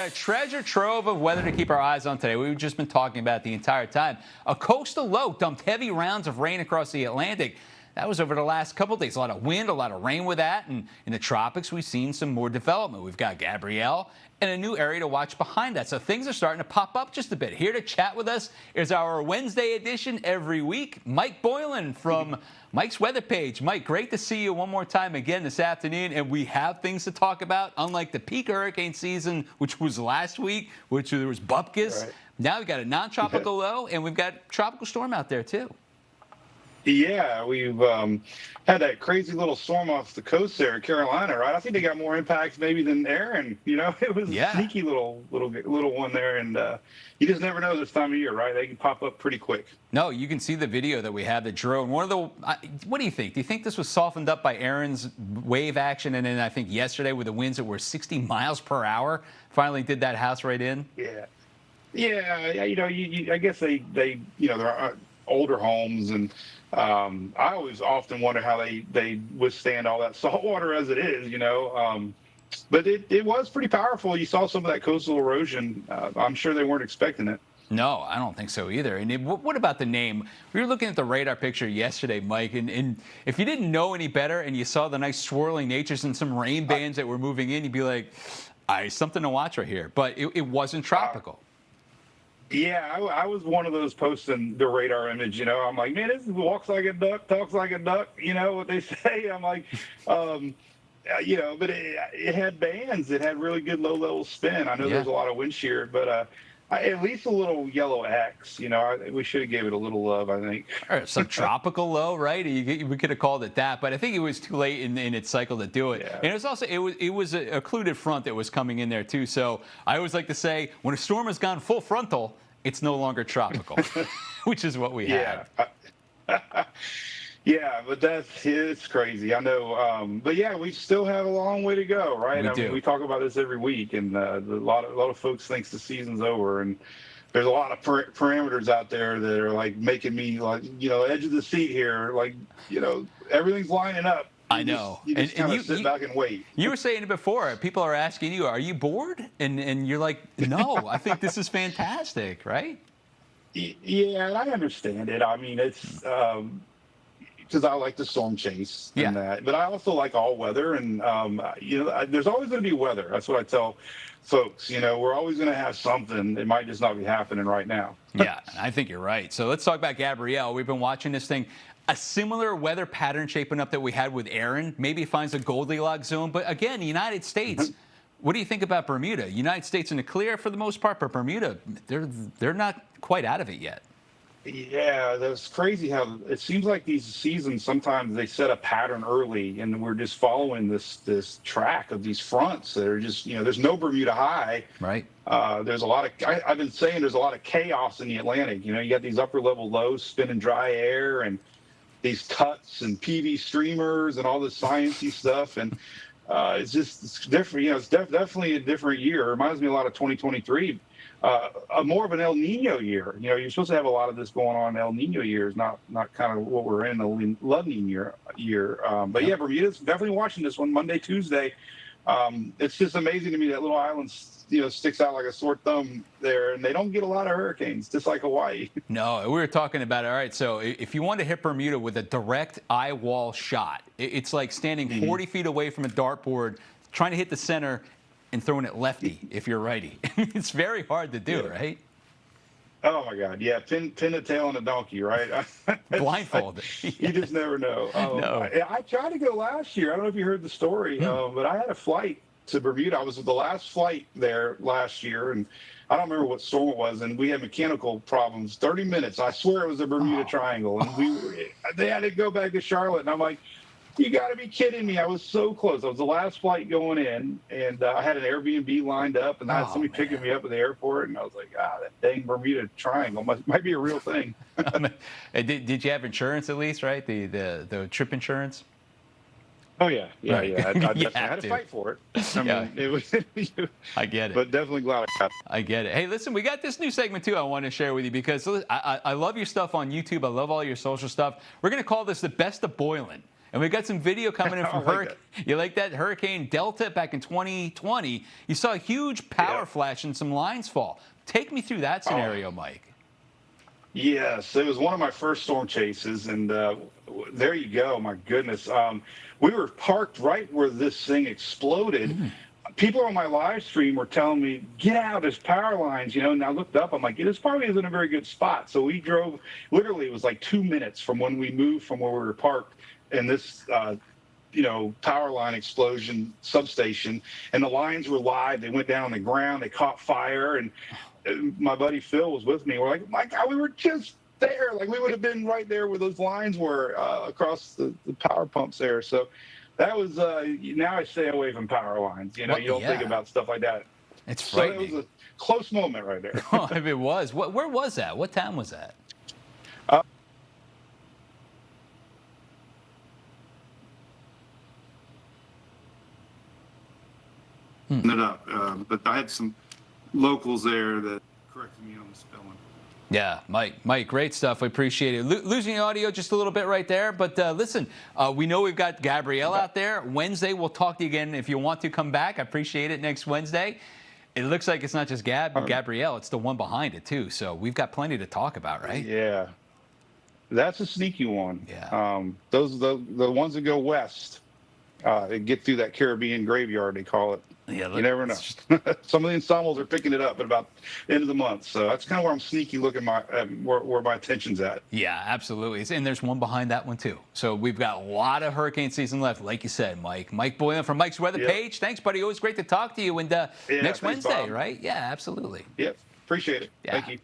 A treasure trove of weather to keep our eyes on today. We've just been talking about the entire time. A coastal low dumped heavy rounds of rain across the Atlantic. That was over the last couple of days. A lot of wind, a lot of rain with that. And in the tropics, we've seen some more development. We've got Gabrielle and a new area to watch behind that. So things are starting to pop up just a bit. Here to chat with us is our Wednesday edition every week, Mike Boylan from Mike's Weather Page. Mike, great to see you one more time again this afternoon. And we have things to talk about, unlike the peak hurricane season, which was last week, which there was bupkis. Right. Now we've got a non-tropical low, and we've got a tropical storm out there, too. Yeah, we've had that crazy little storm off the coast there in Carolina, right? I think they got more impacts maybe than Aaron. You know, it was a sneaky little one there, and you just never know this time of year, right? They can pop up pretty quick. No, you can see the video that we had, the drone. What do you think? Do you think this was softened up by Aaron's wave action, and then I think yesterday with the winds that were 60 miles per hour finally did that house right in? Yeah. You know, I guess they you know, they're older homes, and I always often wonder how they withstand all that salt water as it is, you know. But it was pretty powerful. You saw some of that coastal erosion. I'm sure they weren't expecting it. No, I don't think so either. And what about the name? We were looking at the radar picture yesterday, Mike, and if you didn't know any better and you saw the nice swirling natures and some rain bands that were moving in, you'd be like, something to watch right here. But it wasn't tropical. Yeah, I was one of those posting the radar image, you know. I'm like, man, this walks like a duck, talks like a duck, you know what they say. I'm like, you know, but it had bands. It had really good low-level spin. I know there's a lot of wind shear, but at least a little yellow X, you know. We should have gave it a little love, I think. Or some tropical low, right? We could have called it that, but I think it was too late in its cycle to do it. Yeah. And it was also it was a occluded front that was coming in there too. So I always like to say, when a storm has gone full frontal, it's no longer tropical, which is what we had. Yeah, but it's crazy. I know, but yeah, we still have a long way to go, right? I mean, we talk about this every week, and a lot of folks thinks the season's over, and there's a lot of parameters out there that are like making me like, you know, edge of the seat here, like, you know, everything's lining up. I know. You just kind of sit back and wait. You were saying it before. People are asking you, "Are you bored?" And you're like, "No, I think this is fantastic," right? Yeah, and I understand it. I mean, it's because I like the storm chase and that, but I also like all weather, and you know, there's always going to be weather. That's what I tell folks. You know, we're always going to have something. It might just not be happening right now. Yeah, I think you're right. So let's talk about Gabrielle. We've been watching this thing. A similar weather pattern shaping up that we had with Aaron. Maybe it finds a Goldilocks zone. But again, the United States, what do you think about Bermuda? United States in the clear for the most part, but Bermuda, they're not quite out of it yet. Yeah, that's crazy how it seems like these seasons, sometimes they set a pattern early, and we're just following this track of these fronts that are just, you know, there's no Bermuda high. Right. There's a lot of, I've been saying there's a lot of chaos in the Atlantic. You know, you got these upper level lows spinning dry air, and these cuts and PV streamers and all this sciencey stuff, and it's different. You know, it's definitely a different year. It reminds me a lot of 2023, more of an El Nino year. You know, you're supposed to have a lot of this going on in El Nino years, not kind of what we're in the La Nina year. But yeah, Bermuda's definitely watching this one Monday, Tuesday. It's just amazing to me that little island, you know, sticks out like a sore thumb there, and they don't get a lot of hurricanes, just like Hawaii. No, we were talking about it. All right, so if you want to hit Bermuda with a direct eye wall shot, it's like standing 40 feet away from a dartboard, trying to hit the center and throwing it lefty if you're righty. It's very hard to do, right? Oh my God, yeah, pin a tail on a donkey, right? Blindfolded. You just never know. No. I tried to go last year. I don't know if you heard the story, but I had a flight to Bermuda. I was the last flight there last year, and I don't remember what storm it was, and we had mechanical problems. 30 minutes. I swear it was the Bermuda Triangle, and they had to go back to Charlotte, and I'm like, you got to be kidding me. I was so close. I was the last flight going in, and I had an Airbnb lined up, and I had somebody picking me up at the airport, and I was like, that dang Bermuda Triangle might be a real thing. Did you have insurance at least, right? The trip insurance? Oh, yeah. I had to fight for it. I mean, it was. I get it. But definitely glad I got it. I get it. Hey, listen, we got this new segment, too, I want to share with you because I love your stuff on YouTube. I love all your social stuff. We're going to call this the Best of Boylan. And we got some video coming in from I like Hurricane. You like that? Hurricane Delta back in 2020. You saw a huge power flash and some lines fall. Take me through that scenario, Mike. Yes, it was one of my first storm chases, and there you go. My goodness, we were parked right where this thing exploded. People on my live stream were telling me, "Get out! There's power lines," And I looked up. I'm like, "This probably isn't a very good spot." So we drove. Literally, it was like 2 minutes from when we moved from where we were parked, and this. Power line explosion substation, and the lines were live. They went down on the ground. They caught fire, and my buddy Phil was with me. We're like, "My God, we were just there. Like we would have been right there where those lines were across the power pumps there." So that was now I stay away from power lines. You don't think about stuff like that. It's frightening. So it was a close moment right there. Oh, if it was. Where was that? What town was that? It up, but I had some locals there that corrected me on the spelling. Yeah, Mike, great stuff. We appreciate it. Losing the audio just a little bit right there, but listen, we know we've got Gabrielle out there. Wednesday, we'll talk to you again if you want to come back. I appreciate it next Wednesday. It looks like it's not just Gabrielle, it's the one behind it too. So we've got plenty to talk about, right? Yeah, that's a sneaky one. Yeah. Those the ones that go west, they get through that Caribbean graveyard, they call it. Yeah, You never know. Some of the ensembles are picking it up at about the end of the month. So that's kind of where I'm sneaky looking where my attention's at. Yeah, absolutely. And there's one behind that one, too. So we've got a lot of hurricane season left, like you said, Mike. Mike Boylan from Mike's Weather Page. Thanks, buddy. Always great to talk to you. And next Wednesday, Bob. right? Yeah, absolutely. Yep. Appreciate it. Yeah. Thank you.